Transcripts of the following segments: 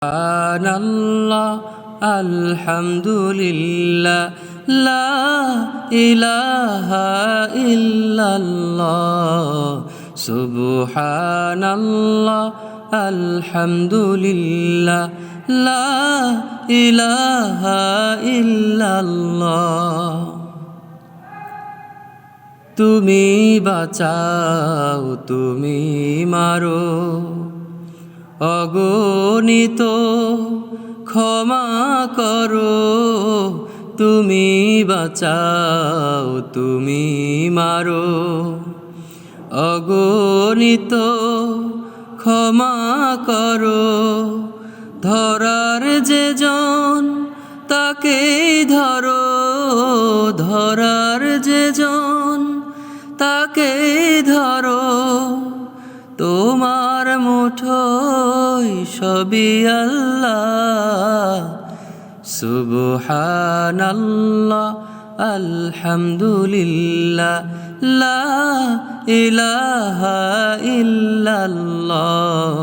সুবহানাল্লাহ আলহামদুলিল্লাহ লা ইলাহা ইল্লাল্লাহ সুবহানাল্লাহ আলহামদুলিল্লাহ লা ইলাহা ইল্লাল্লাহ। তুমি বাঁচাও তুমি মারো, অগণিত ক্ষমা করো। তুমি বাঁচাও তুমি মারো, অগণিত ক্ষমা করো। ধরার যে জন তাকে ধরো, ধরার যে জন তাকে ধরো। তোমার মুঠোয় সবই আল্লাহ। সুবহানাল্লাহ আলহামদুলিল্লাহ লা ইলাহা ইল্লাল্লাহ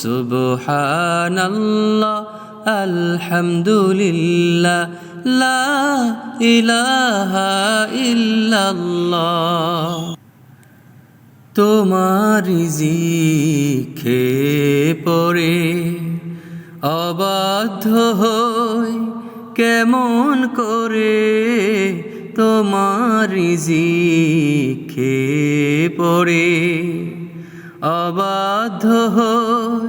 সুবহানাল্লাহ আলহামদুলিল্লাহ লা ইলাহা ইল্লাল্লাহ। তোমার রিজিক খেয়ে পড়ে অবাধ্য হই কেমন করে। তোমার রিজিক খেয়ে পড়ে অবাধ্য হই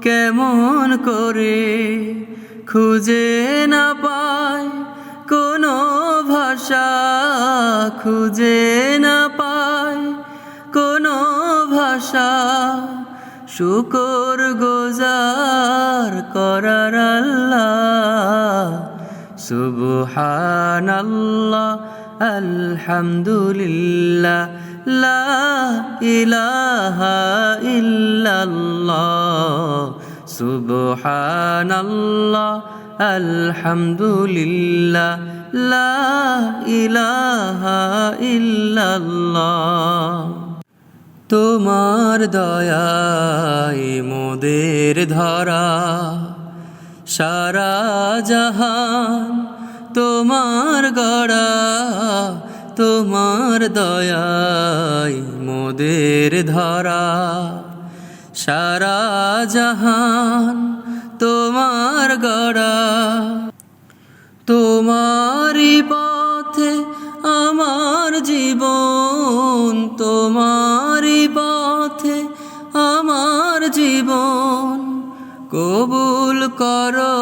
কেমন করে। খুঁজে না পাই কোনো ভাষা, খুঁজে না পাই কোনো ভাষা। শুকর গুজার করার আল্লাহ। সুবহানাল্লাহ আলহামদুলিল্লাহ লা ইলাহা ইল্লাল্লাহ সুবহানাল্লাহ আলহামদুলিল্লাহ লা ইলাহা ইল্লাল্লাহ। তোমার দয়ায় মোদের ধরা সারা জাহান তোমার গড়া। তোমার দয়ায় মোদের ধরা সারা জাহান তোমার গড়া। তোমারই পথে আমার জীবন, তোমারই পথে আমার জীবন। কবুল করো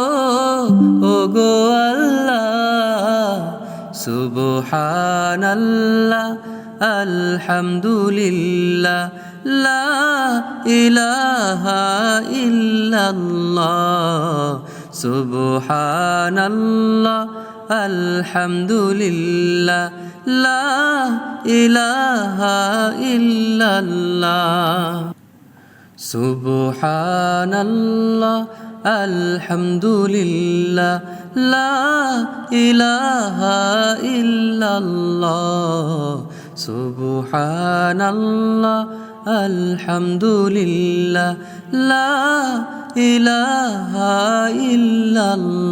ওগো আল্লাহ। সুবহানাল্লাহ আলহামদুলিল্লাহ লা ইলাহা ইল্লাল্লাহ সুবহানাল্লাহ আলহামদুলিল্লাহ লা ইলাহা ইল্লাল্লাহ। সুবহানাল্লাহ আলহামদুলিল্লাহ লা ইলাহা ইল্লাল্লাহ সুবহানাল্লাহ আলহামদুলিল্লাহ লা ইলাহা ইল্লাল্লাহ।